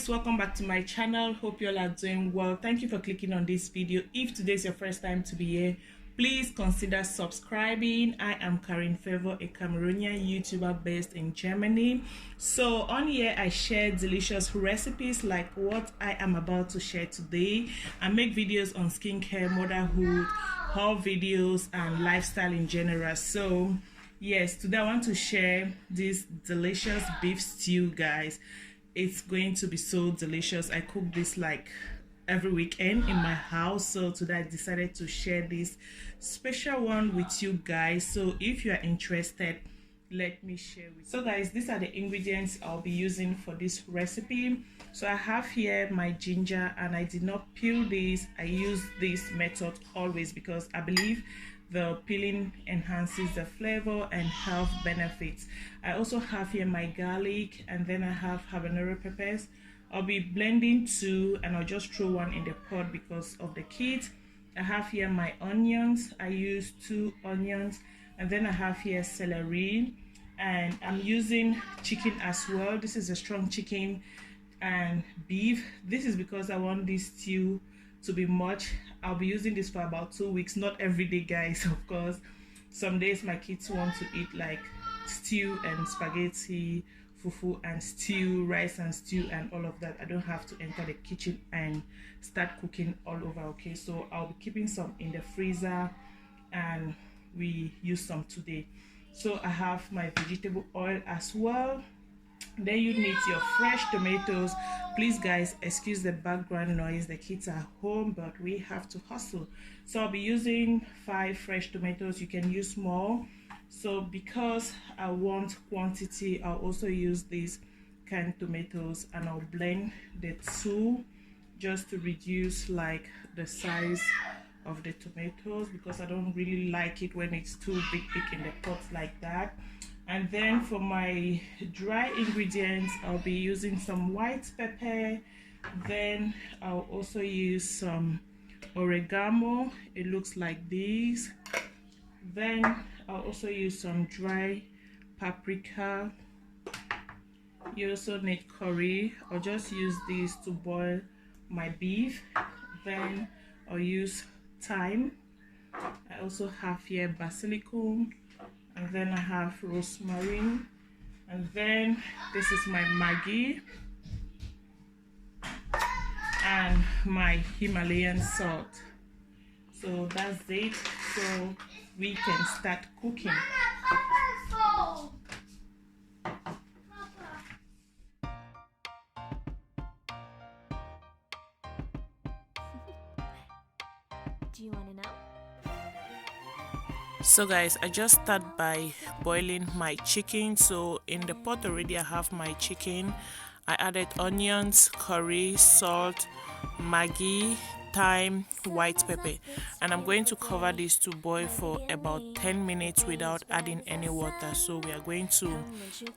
guys, welcome back to my channel. Hope you all are doing well. Thank you for clicking on this video. If today is your first time to be here, please consider subscribing. I am Karin Favor, a Cameroonian YouTuber based in Germany. So on here I share delicious recipes like what I am about to share today. I make videos on skincare, motherhood, haul videos, and lifestyle in general. So yes, today I want to share this delicious beef stew, guys. It's going to be so delicious. I cook this like every weekend in my house, so today I decided to share this special one with you guys. So if you are interested, let me share with you. So guys, these are the ingredients I'll be using for this recipe. So I have here my ginger, and I did not peel this. I use this method always because I believe the peeling enhances the flavor and health benefits. I also have here my garlic, and then I have habanero peppers. I'll be blending two, and I'll just throw one in the pot because of the kids. I have here my onions. I use 2 onions, and then I have here celery, and I'm using chicken as well. This is a strong chicken and beef. This is because I want this stew to be much. I'll be using this for about 2 weeks, not every day, guys. Of course, some days my kids want to eat like stew and spaghetti, fufu and stew, rice and stew, and all of that. I don't have to enter the kitchen and start cooking all over. Okay, so I'll be keeping some in the freezer, and we use some today. So I have my vegetable oil as well. Then you need your fresh tomatoes. Please guys, excuse the background noise, the kids are home, but we have to hustle. So I'll be using 5 fresh tomatoes. You can use more. So because I want quantity, I'll also use these canned tomatoes, and I'll blend the two just to reduce like the size of the tomatoes, because I don't really like it when it's too big in the pot like that. And then for my dry ingredients, I'll be using some white pepper. Then I'll also use some oregano. It looks like this. Then I'll also use some dry paprika. You also need curry. I'll just use this to boil my beef. Then I'll use thyme. I also have here basilicum, and then I have rosemary, and then this is my Maggi and my Himalayan salt. So that's it. So we can start cooking. Do you want to know? So guys, I just start by boiling my chicken. So in the pot already I have my chicken. I added onions, curry, salt, Maggi, thyme, white pepper, and I'm going to cover this to boil for about 10 minutes without adding any water. So we are going to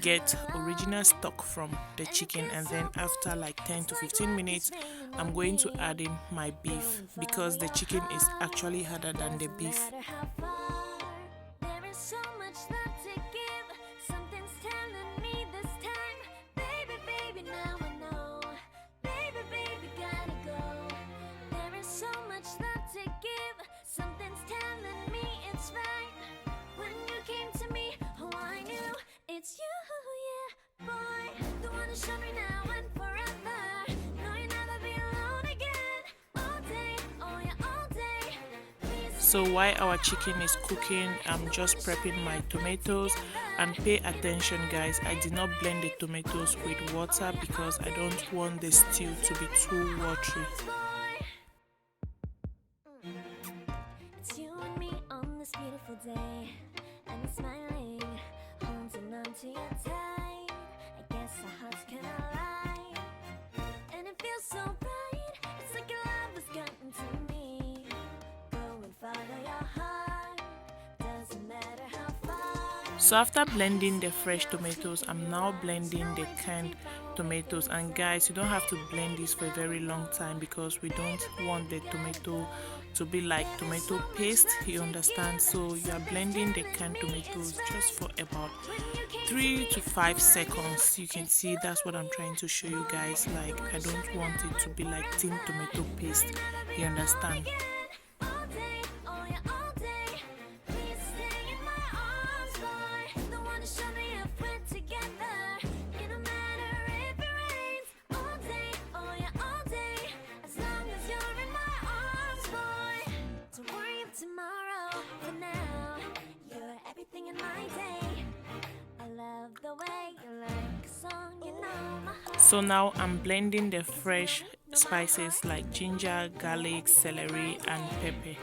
get original stock from the chicken, and then after like 10 to 15 minutes I'm going to add in my beef, because the chicken is actually harder than the beef. So while our chicken is cooking, I'm just prepping my tomatoes. And pay attention guys, I did not blend the tomatoes with water because I don't want the stew to be too watery. It's you and me on this beautiful day, and you're smiling, holding on to your tight. I guess our hearts can align, and it feels so bright. It's like your love has gotten to me. Go and follow your heart, doesn't matter how far. So after blending the fresh tomatoes, I'm now blending the canned tomatoes. And guys, you don't have to blend this for a very long time because we don't want the tomato to be like tomato paste, you understand. So you are blending the canned tomatoes just for about 3 to 5 seconds. You can see that's what I'm trying to show you guys. Like, I don't want it to be like thin tomato paste, you understand. So now I'm blending the fresh spices like ginger, garlic, celery, and pepper.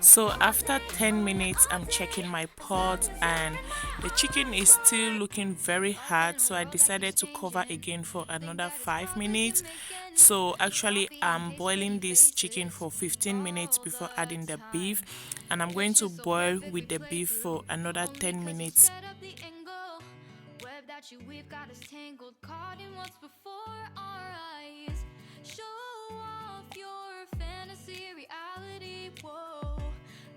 So after 10 minutes, I'm checking my pot and the chicken is still looking very hard, so I decided to cover again for another 5 minutes. So actually I'm boiling this chicken for 15 minutes before adding the beef, and I'm going to boil with the beef for another 10 minutes. That you we've got us tangled, caught in what's before our eyes. Show off your fantasy reality. Whoa,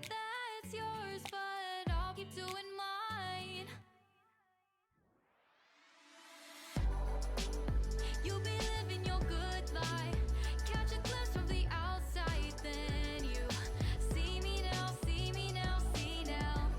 that's yours, but I'll keep doing mine. You'll be living your good life. Catch a glimpse from the outside, then you see me now, see me now, see now.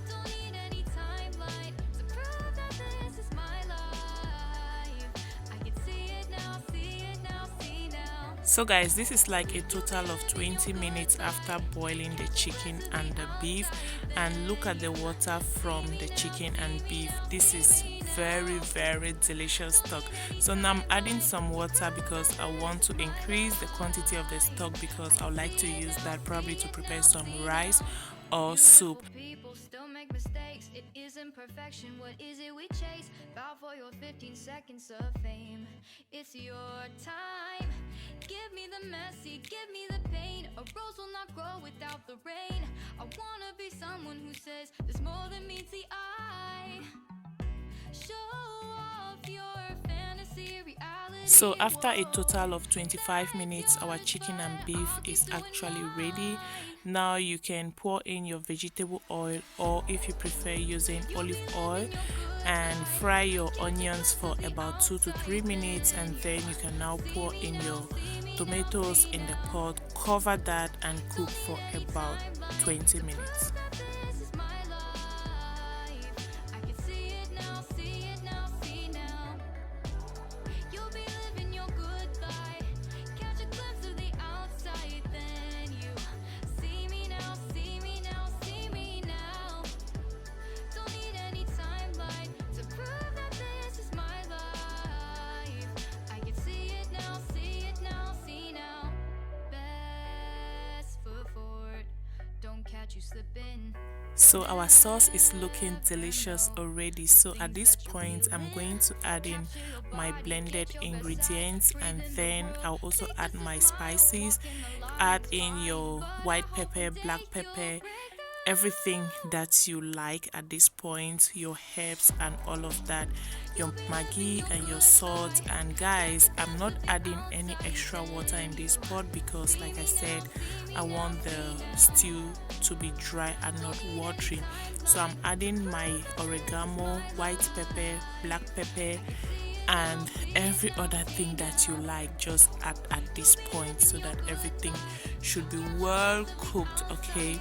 Don't need any timeline to prove that this is my life. I can see it now, see it now, see now. So guys, this is like a total of 20 minutes after boiling the chicken and the beef, and look at the water from the chicken and beef. This is very delicious stock. So now I'm adding some water because I want to increase the quantity of the stock, because I would like to use that probably to prepare some rice or soup. People still make mistakes. It isn't perfection. What is it we chase? Bow for your 15 seconds of fame. It's your time. Give me the messy, give me the pain. A rose will not grow without the rain. I wanna be someone who says there's more than meets the eye. So after a total of 25 minutes, our chicken and beef is actually ready. Now you can pour in your vegetable oil, or if you prefer using olive oil, and fry your onions for about 2 to 3 minutes, and then you can now pour in your tomatoes in the pot, cover that and cook for about 20 minutes. So our sauce is looking delicious already. So at this point, I'm going to add in my blended ingredients, and then I'll also add my spices. Add in your white pepper, black pepper, everything that you like at this point, your herbs and all of that, your Maggi and your salt. And guys, I'm not adding any extra water in this pot because, like I said, I want the stew to be dry and not watery. So I'm adding my oregano, white pepper, black pepper, and every other thing that you like. Just add at this point so that everything should be well cooked, okay?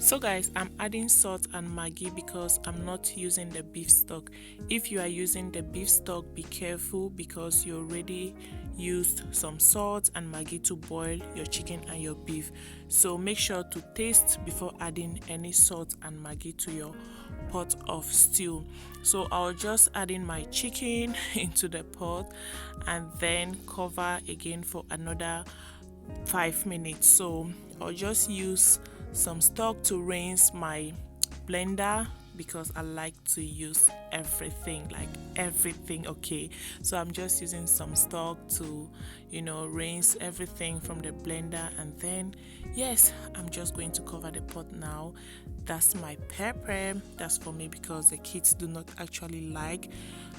So guys, I'm adding salt and maggi because I'm not using the beef stock. If you are using the beef stock, be careful because you already used some salt and maggi to boil your chicken and your beef. So make sure to taste before adding any salt and maggi to your pot of stew. So I'll just add in my chicken into the pot and then cover again for another 5 minutes. So I'll just use some stock to rinse my blender because I like to use everything, like everything. Okay, so I'm just using some stock to rinse everything from the blender, and then yes, I'm just going to cover the pot now. That's my pepper. That's for me because the kids do not actually like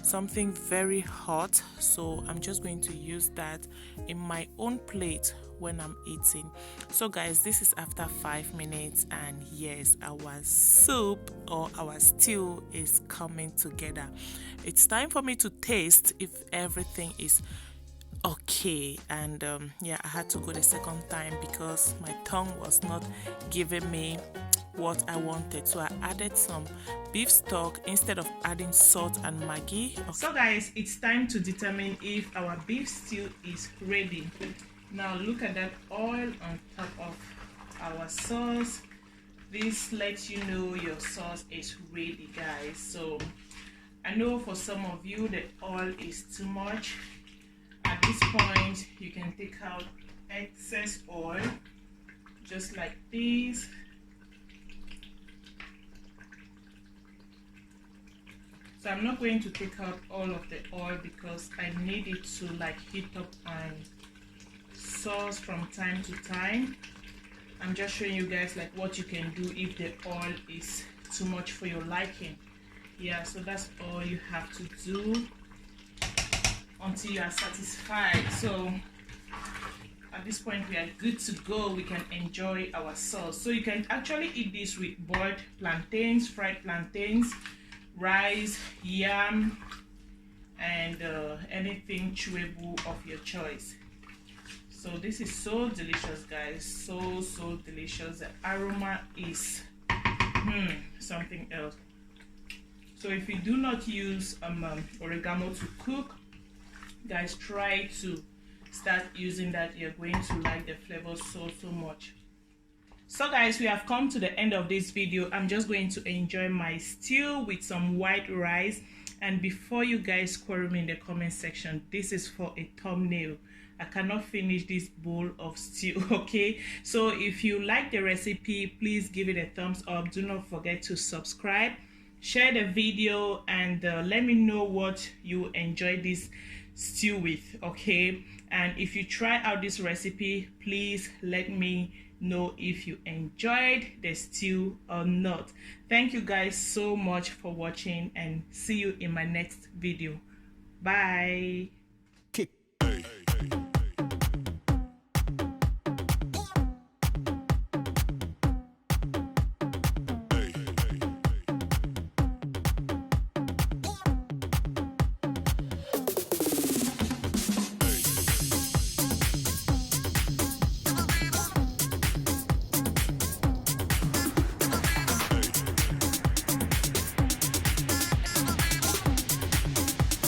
something very hot, so I'm just going to use that in my own plate when I'm eating. So guys, this is after 5 minutes, and yes, our soup or our stew is coming together. It's time for me to taste if everything is okay. And yeah, I had to go the second time because my tongue was not giving me what I wanted, so I added some beef stock instead of adding salt and maggi. Okay. So guys, it's time to determine if our beef stew is ready. Now look at that oil on top of our sauce. This lets you know your sauce is ready, guys. So I know for some of you the oil is too much. At this point, you can take out excess oil just like this. So I'm not going to take out all of the oil because I need it to like heat up and sauce from time to time. I'm just showing you guys like what you can do if the oil is too much for your liking. Yeah, so that's all you have to do until you are satisfied. So at this point we are good to go. We can enjoy our sauce. So you can actually eat this with boiled plantains, fried plantains, rice, yam, and anything chewable of your choice. So this is so delicious, guys. So delicious. The aroma is something else. So if you do not use oregano to cook, guys, try to start using that. You're going to like the flavor so much. So guys, we have come to the end of this video. I'm just going to enjoy my stew with some white rice. And before you guys quarrel me in the comment section, this is for a thumbnail. I cannot finish this bowl of stew. Okay, so if you like the recipe, please give it a thumbs up. Do not forget to subscribe, share the video, and let me know what you enjoy this stew with. Okay, and if you try out this recipe, please let me know if you enjoyed the stew or not. Thank you guys so much for watching, and see you in my next video. Bye.